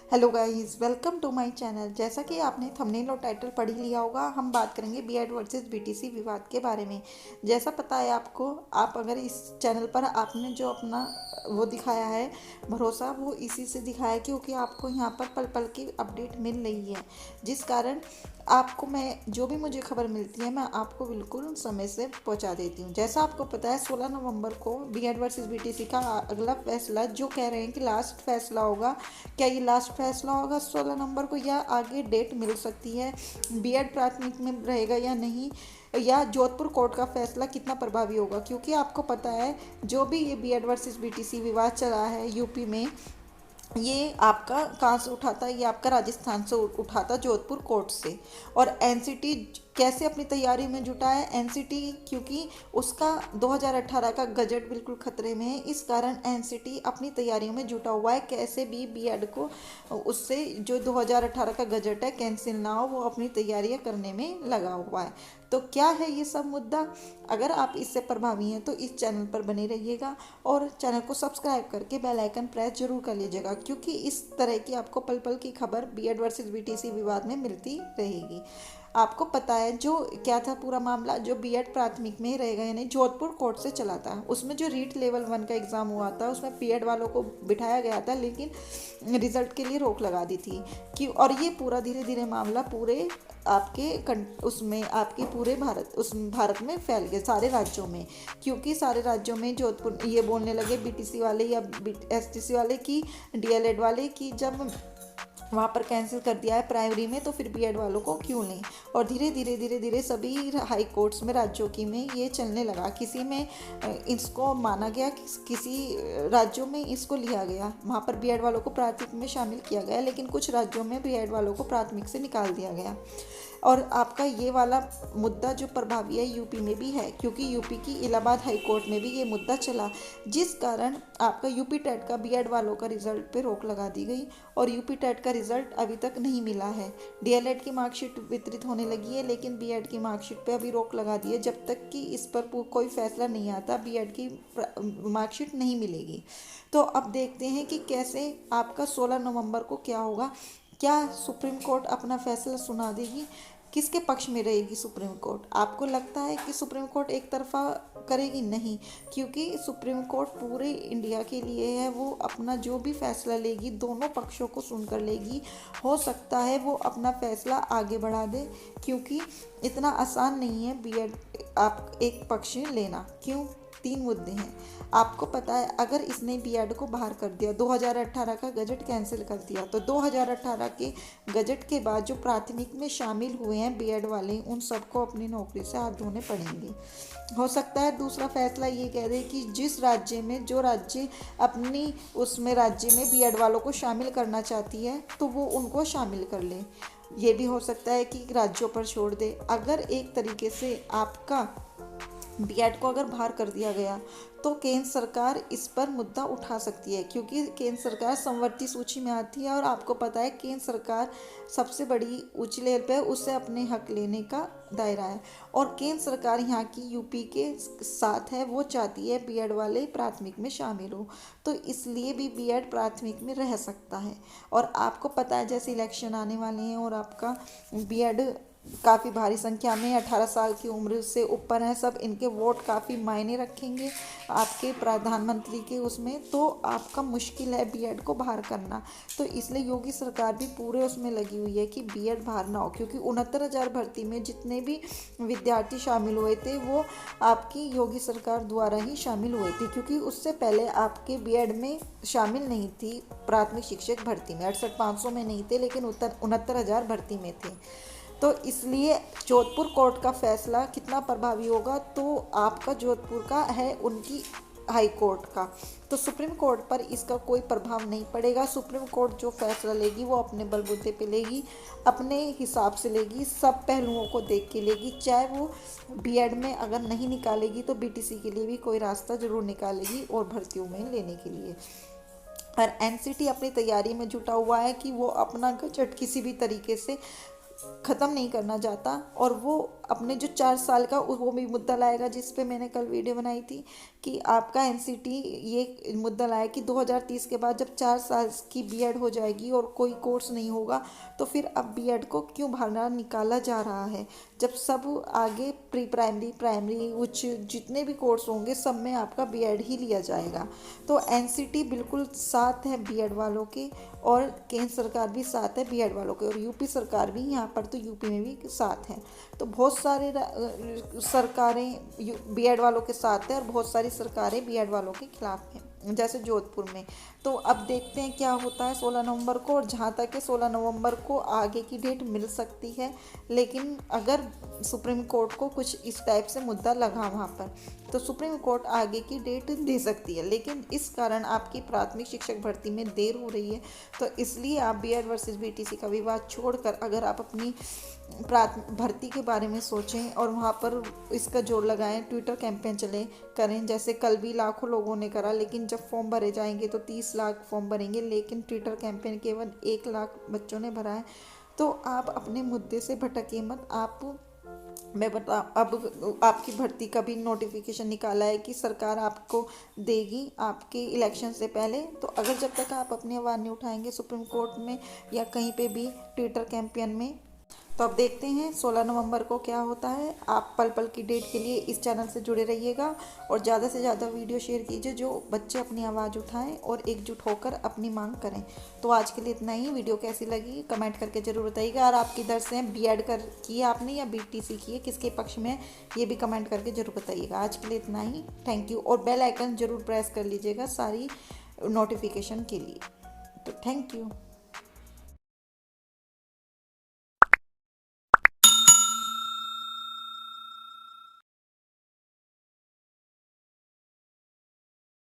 Hello guys, welcome to my channel. जैसा कि आपने थंबनेल और टाइटल पढ़ ही लिया होगा, हम बात करेंगे बीएड वर्सेस बीटीसी विवाद के बारे में। जैसा पता है आपको, आप अगर इस चैनल पर आपने जो अपना वो दिखाया है भरोसा, वो इसी से दिखाया है क्योंकि आपको यहाँ पर पल पल की अपडेट मिल रही है, जिस कारण आपको मैं जो भी मुझे खबर मिलती है मैं आपको बिल्कुल समय से पहुंचा देती हूँ। जैसा आपको पता है 16 नवंबर को बीएड वर्सेस बीटीसी का अगला फैसला, जो कह रहे हैं कि लास्ट फैसला होगा। क्या ये लास्ट फैसला होगा 16 नवंबर को, या आगे डेट मिल सकती है? बीएड प्राथमिक में रहेगा या नहीं, या जोधपुर कोर्ट का फैसला कितना प्रभावी होगा? क्योंकि आपको पता है जो भी ये बीएड वर्सेस बीटीसी विवाद चला है यूपी में, ये आपका कहाँ से उठा था? ये आपका राजस्थान से उठा था, जोधपुर कोर्ट से। और एनसीटी कैसे अपनी तैयारी में जुटा है? एनसीटी क्योंकि उसका 2018 का गजट बिल्कुल खतरे में है, इस कारण एनसीटी अपनी तैयारियों में जुटा हुआ है। कैसे भी बीएड को उससे जो 2018 का गजट है कैंसिल ना हो, वो अपनी तैयारियां करने में लगा हुआ है। तो क्या है ये सब मुद्दा? अगर आप इससे प्रभावी हैं तो इस चैनल पर बने रहिएगा और चैनल को सब्सक्राइब करके बेल आइकन प्रेस जरूर कर लीजिएगा, क्योंकि इस तरह की आपको पल पल की खबर बीएड वर्सेस बीटीसी विवाद में मिलती रहेगी। आपको पता है जो क्या था पूरा मामला? जो बीएड प्राथमिक में ही रहेगा, यानी जोधपुर कोर्ट से चला था, उसमें जो रीट लेवल 1 का एग्ज़ाम हुआ था उसमें बीएड वालों को बिठाया गया था, लेकिन रिजल्ट के लिए रोक लगा दी थी कि, और ये पूरा धीरे धीरे मामला पूरे आपके उसमें आपके पूरे भारत में फैल गए, सारे राज्यों में। क्योंकि सारे राज्यों में जोधपुर ये बोलने लगे बीटीसी वाले या एसटीसी वाले की, डीएलएड वाले की, जब वहाँ पर कैंसिल कर दिया है प्राइमरी में तो फिर बीएड वालों को क्यों लें? और धीरे धीरे धीरे धीरे सभी हाई कोर्ट्स में राज्यों की में ये चलने लगा। किसी में इसको माना गया, किसी राज्यों में इसको लिया गया, वहाँ पर बीएड वालों को प्राथमिक में शामिल किया गया, लेकिन कुछ राज्यों में बीएड वालों को प्राथमिक से निकाल दिया गया। और आपका ये वाला मुद्दा जो प्रभावी है यूपी में भी है, क्योंकि यूपी की इलाहाबाद हाई कोर्ट में भी ये मुद्दा चला, जिस कारण आपका यूपी टेट का बीएड वालों का रिजल्ट पे रोक लगा दी गई और यूपी टेट का रिजल्ट अभी तक नहीं मिला है। डीएलएड की मार्कशीट वितरित होने लगी है, लेकिन बीएड की मार्कशीट पे अभी रोक लगा दी है। जब तक कि इस पर कोई फैसला नहीं आता, बीएड की मार्कशीट नहीं मिलेगी। तो अब देखते हैं कि कैसे आपका 16 नवंबर को क्या होगा। क्या सुप्रीम कोर्ट अपना फैसला सुना देगी? किसके पक्ष में रहेगी सुप्रीम कोर्ट? आपको लगता है कि सुप्रीम कोर्ट एक तरफा करेगी? नहीं, क्योंकि सुप्रीम कोर्ट पूरे इंडिया के लिए है। वो अपना जो भी फैसला लेगी दोनों पक्षों को सुनकर लेगी। हो सकता है वो अपना फैसला आगे बढ़ा दे, क्योंकि इतना आसान नहीं है बीएड आप एक पक्ष लेना। क्यों? 3 मुद्दे हैं। आपको पता है अगर इसने बीएड को बाहर कर दिया, 2018 का गजट कैंसिल कर दिया, तो 2018 के गजट के बाद जो प्राथमिक में शामिल हुए हैं बीएड वाले, उन सबको अपनी नौकरी से हाथ धोने पड़ेंगे। हो सकता है दूसरा फैसला ये कह दे कि जिस राज्य में, जो राज्य अपनी उसमें राज्य में बीएड वालों को शामिल करना चाहती है तो वो उनको शामिल कर ले। ये भी हो सकता है कि राज्यों पर छोड़ दे। अगर एक तरीके से आपका बीएड को अगर बाहर कर दिया गया तो केंद्र सरकार इस पर मुद्दा उठा सकती है, क्योंकि केंद्र सरकार समवर्ती सूची में आती है और आपको पता है केंद्र सरकार सबसे बड़ी ऊंची लेवल पे, उससे अपने हक लेने का दायरा है। और केंद्र सरकार यहाँ की यूपी के साथ है, वो चाहती है बीएड वाले प्राथमिक में शामिल हो, तो इसलिए भी बीएड प्राथमिक में रह सकता है। और आपको पता है जैसे इलेक्शन आने वाले हैं और आपका बीएड काफ़ी भारी संख्या में 18 साल की उम्र से ऊपर हैं सब, इनके वोट काफ़ी मायने रखेंगे आपके प्रधानमंत्री के उसमें, तो आपका मुश्किल है बीएड को बाहर करना। तो इसलिए योगी सरकार भी पूरे उसमें लगी हुई है कि बीएड बाहर ना हो, क्योंकि 69,000 भर्ती में जितने भी विद्यार्थी शामिल हुए थे वो आपकी योगी सरकार द्वारा ही शामिल हुए थे, क्योंकि उससे पहले आपके बीएड में शामिल नहीं थी प्राथमिक शिक्षक भर्ती में, 68,500 में नहीं थे, लेकिन 69,000 भर्ती में थे। तो इसलिए जोधपुर कोर्ट का फैसला कितना प्रभावी होगा? तो आपका जोधपुर का है उनकी हाई कोर्ट का, तो सुप्रीम कोर्ट पर इसका कोई प्रभाव नहीं पड़ेगा। सुप्रीम कोर्ट जो फैसला लेगी वो अपने बलबूते पे लेगी, अपने हिसाब से लेगी, सब पहलुओं को देख के लेगी। चाहे वो बीएड में अगर नहीं निकालेगी तो बीटीसी के लिए भी कोई रास्ता जरूर निकालेगी और भर्तियों में लेने के लिए। और एनसीटी अपनी तैयारी में जुटा हुआ है कि वो अपना गजट किसी भी तरीके से ख़त्म नहीं करना चाहता, और वो अपने जो 4 साल का वो भी मुद्दा लाएगा, जिस पे मैंने कल वीडियो बनाई थी कि आपका एनसीटी ये मुद्दा लाया कि 2030 के बाद जब 4 साल की बीएड हो जाएगी और कोई कोर्स नहीं होगा तो फिर अब बीएड को क्यों बाहर निकाला जा रहा है, जब सब आगे प्री प्राइमरी, प्राइमरी, उच्च जितने भी कोर्स होंगे सब में आपका बीएड ही लिया जाएगा। तो एनसीटी बिल्कुल साथ है बीएड वालों के, और केंद्र सरकार भी साथ है बीएड वालों के, और यूपी सरकार भी, यहाँ पर तो यूपी में भी साथ है। तो बहुत सारे सरकारें बीएड वालों के साथ है और बहुत सारी सरकारें बीएड वालों के खिलाफ हैं, जैसे जोधपुर में। तो अब देखते हैं क्या होता है 16 नवंबर को, और जहाँ तक है 16 नवंबर को आगे की डेट मिल सकती है, लेकिन अगर सुप्रीम कोर्ट को कुछ इस टाइप से मुद्दा लगा वहाँ पर तो सुप्रीम कोर्ट आगे की डेट दे सकती है। लेकिन इस कारण आपकी प्राथमिक शिक्षक भर्ती में देर हो रही है, तो इसलिए आप बीएड वर्सेस बीटीसी का विवाद छोड़कर अगर आप अपनी भर्ती के बारे में सोचें और वहाँ पर इसका जोर लगाएं, ट्विटर कैंपेन चले करें, जैसे कल भी लाखों लोगों ने करा, लेकिन जब फॉर्म भरे जाएंगे तो 30 लाख फॉर्म भरेंगे, लेकिन ट्विटर कैंपेन केवल 1 लाख बच्चों ने भरा है। तो आप अपने मुद्दे से भटके मत। मैं बता, अब आपकी भर्ती का भी नोटिफिकेशन निकाला है कि सरकार आपको देगी आपके इलेक्शन से पहले। तो अगर जब तक आप अपनी आवाज़ नहीं उठाएंगे सुप्रीम कोर्ट में या कहीं पे भी ट्विटर कैंपेन में, तो अब देखते हैं 16 नवंबर को क्या होता है। आप पल पल की डेट के लिए इस चैनल से जुड़े रहिएगा और ज़्यादा से ज़्यादा वीडियो शेयर कीजिए जो बच्चे अपनी आवाज़ उठाएं और एकजुट होकर अपनी मांग करें। तो आज के लिए इतना ही। वीडियो कैसी लगी कमेंट करके ज़रूर बताइएगा, और आप किधर से हैं, बीएड की है आपने या बीटीसी की है, किसके पक्ष में है, ये भी कमेंट करके ज़रूर बताइएगा। आज के लिए इतना ही, थैंक यू। और बेल आइकन ज़रूर प्रेस कर लीजिएगा सारी नोटिफिकेशन के लिए। तो थैंक यू।